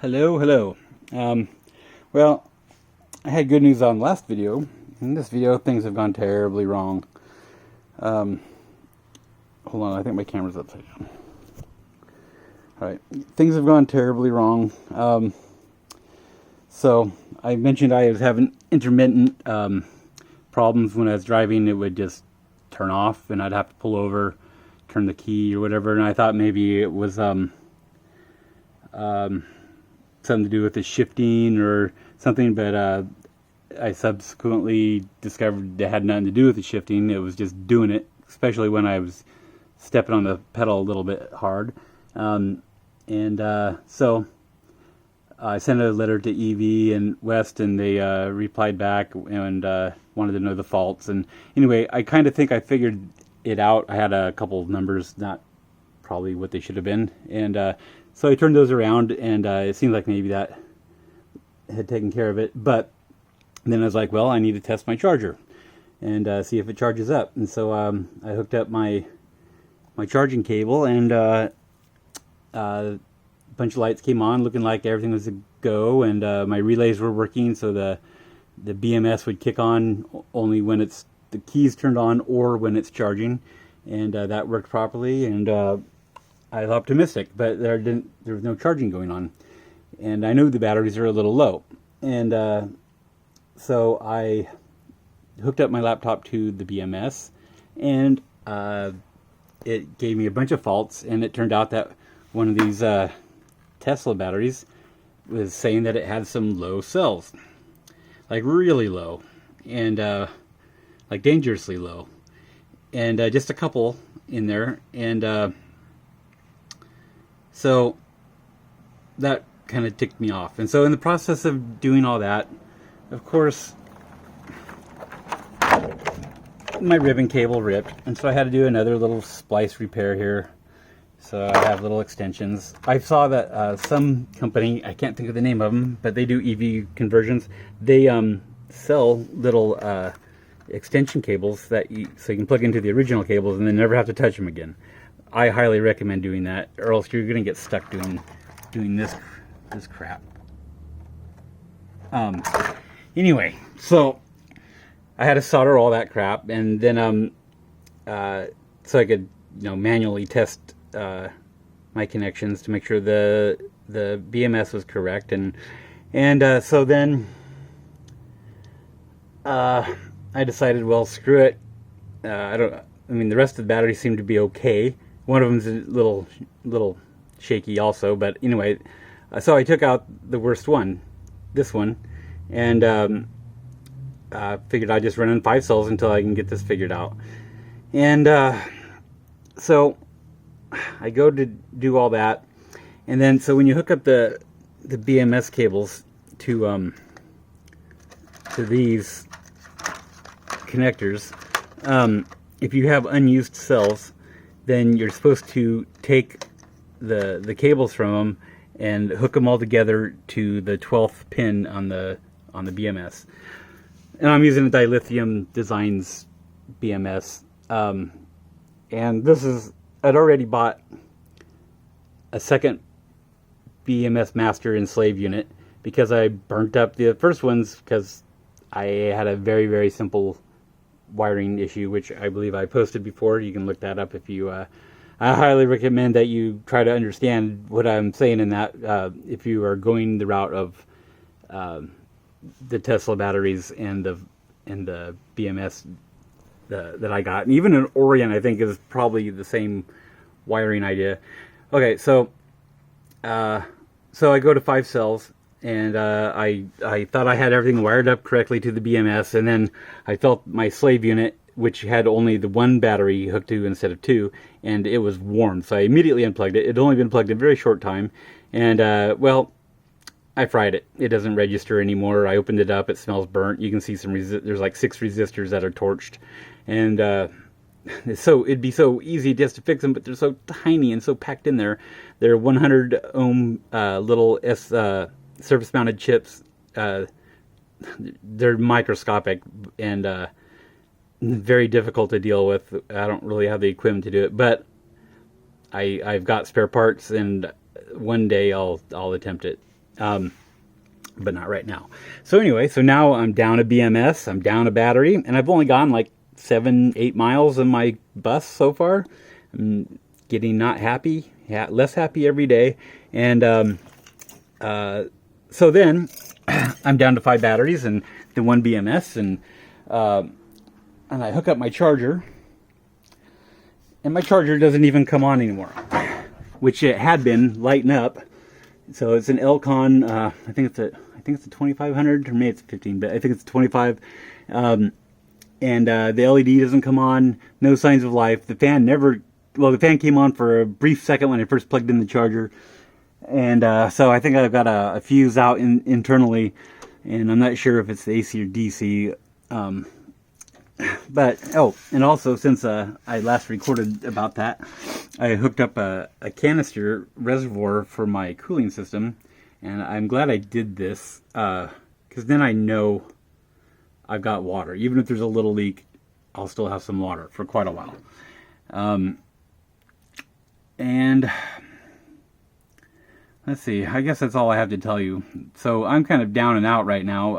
Hello. Well, I had good news on last video. In this video, things have gone terribly wrong. Hold on, I think my camera's upside down. Alright, things have gone terribly wrong. So, I mentioned I was having intermittent problems when I was driving. It would just turn off, and I'd have to pull over, turn the key or whatever, and I thought maybe it was something to do with the shifting or something, but I subsequently discovered it had nothing to do with the shifting. It was just doing it, especially when I was stepping on the pedal a little bit hard. So I sent a letter to EV and West, and they replied back and wanted to know the faults. And anyway, I kind of think I figured it out. I had a couple of numbers, not probably what they should have been, and so I turned those around, and it seemed like maybe that had taken care of it. But then I was like, well, I need to test my charger and see if it charges up. And so I hooked up my charging cable, and a bunch of lights came on, looking like everything was a go, and my relays were working, so the BMS would kick on only when the keys turned on or when it's charging, and that worked properly. And I was optimistic, but there was no charging going on, and I knew the batteries are a little low. And so I hooked up my laptop to the BMS, and it gave me a bunch of faults, and it turned out that one of these Tesla batteries was saying that it had some low cells, like really low, and like dangerously low, and just a couple in there. And so that kind of ticked me off. And so in the process of doing all that, of course, my ribbon cable ripped, and so I had to do another little splice repair here. So I have little extensions. I saw that some company, I can't think of the name of them, but they do EV conversions. They sell little extension cables so you can plug into the original cables and then never have to touch them again. I highly recommend doing that, or else you're gonna get stuck doing this crap. Anyway, so I had to solder all that crap, and then so I could manually test my connections to make sure the BMS was correct, and so then I decided, well, screw it. I mean, the rest of the batteries seem to be okay. One of them's a little shaky also, but anyway, so I took out the worst one, this one, and figured I'd just run in 5 cells until I can get this figured out. And so I go to do all that, and then so when you hook up the BMS cables to these connectors, if you have unused cells, then you're supposed to take the cables from them and hook them all together to the 12th pin on the BMS. And I'm using a Dilithium Designs BMS, and I'd already bought a second BMS master and slave unit because I burnt up the first ones because I had a very, very simple wiring issue, which I believe I posted before. You can look that up if you I highly recommend that you try to understand what I'm saying in that if you are going the route of the Tesla batteries and the BMS that I got. And even an Orion, I think, is probably the same wiring idea. Okay, so I go to 5 cells, and I thought I had everything wired up correctly to the BMS, and then I felt my slave unit, which had only the one battery hooked to instead of 2, and it was warm. So I immediately unplugged it. It had only been plugged a very short time, and well, I fried it. It doesn't register anymore. I opened it up. It smells burnt. You can see there's like 6 resistors that are torched, and so it'd be so easy just to fix them, but they're so tiny and so packed in there. They're 100 ohm little surface mounted chips. They're microscopic and very difficult to deal with. I don't really have the equipment to do it, but I've got spare parts, and one day I'll attempt it. but not right now. So anyway, so now I'm down a BMS, I'm down a battery, and I've only gone like 7-8 miles in my bus so far. I'm getting not happy, less happy every day, and so then I'm down to 5 batteries and the 1 BMS, and I hook up my charger, and my charger doesn't even come on anymore, which it had been lighting up. So it's an Elcon, I think it's a 2500, or maybe it's a 15, but I think it's a 25. And the LED doesn't come on, no signs of life. The fan the fan came on for a brief second when I first plugged in the charger. And so I think I've got a fuse out internally, and I'm not sure if it's the AC or DC. And also, since I last recorded about that, I hooked up a canister reservoir for my cooling system, and I'm glad I did this, because then I know I've got water. Even if there's a little leak, I'll still have some water for quite a while. And let's see, I guess that's all I have to tell you. So I'm kind of down and out right now.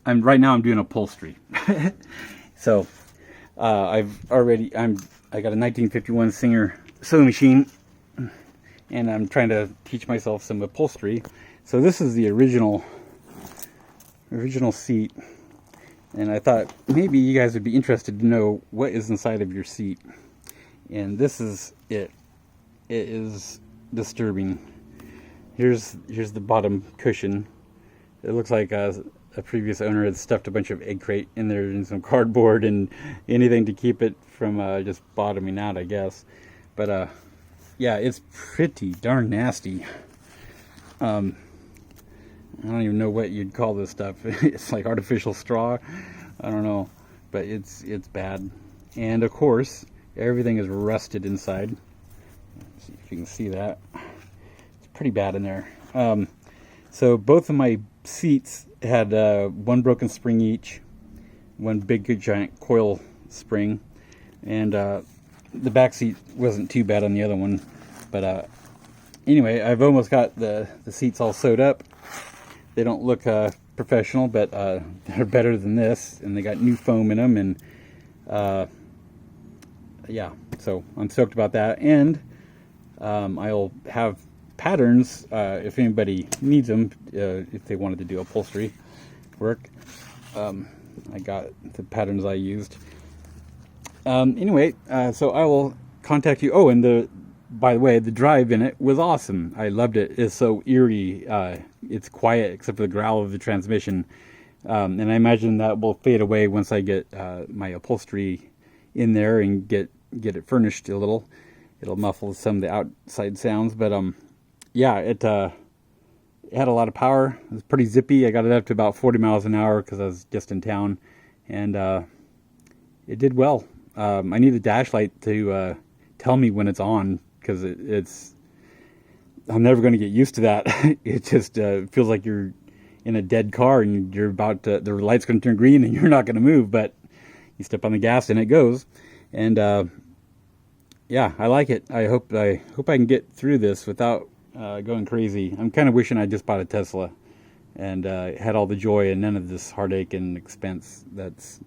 I'm doing upholstery. So I got a 1951 Singer sewing machine, and I'm trying to teach myself some upholstery. So this is the original seat, and I thought maybe you guys would be interested to know what is inside of your seat. And this is it. It is disturbing. Here's the bottom cushion. It looks like a previous owner had stuffed a bunch of egg crate in there and some cardboard and anything to keep it from just bottoming out, I guess. But yeah, it's pretty darn nasty. I don't even know what you'd call this stuff. It's like artificial straw. I don't know, but it's bad. And of course, everything is rusted inside. Let's see if you can see that. It's pretty bad in there. So both of my seats had one broken spring each, one big giant coil spring, and the back seat wasn't too bad on the other one. But anyway, I've almost got the seats all sewed up. They don't look professional, but they're better than this, and they got new foam in them, and yeah, so I'm stoked about that. And I'll have patterns if anybody needs them, if they wanted to do upholstery work. I got the patterns I used. Anyway, so I will contact you. Oh, and by the way, the drive in it was awesome. I loved it. It's so eerie. It's quiet except for the growl of the transmission. And I imagine that will fade away once I get my upholstery in there and get it furnished a little. It'll muffle some of the outside sounds, but yeah, it had a lot of power. It was pretty zippy. I got it up to about 40 miles an hour because I was just in town, and it did well. I need a dash light to tell me when it's on, because I'm never going to get used to that. It just feels like you're in a dead car and you're about to, the light's going to turn green and you're not going to move, but you step on the gas and it goes. And yeah, I like it. I hope I can get through this without going crazy. I'm kind of wishing I just bought a Tesla and had all the joy and none of this heartache and expense. That's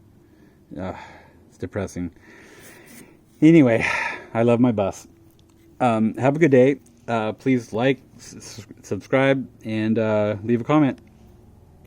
it's depressing. Anyway, I love my bus. Have a good day. Please like, subscribe, and leave a comment.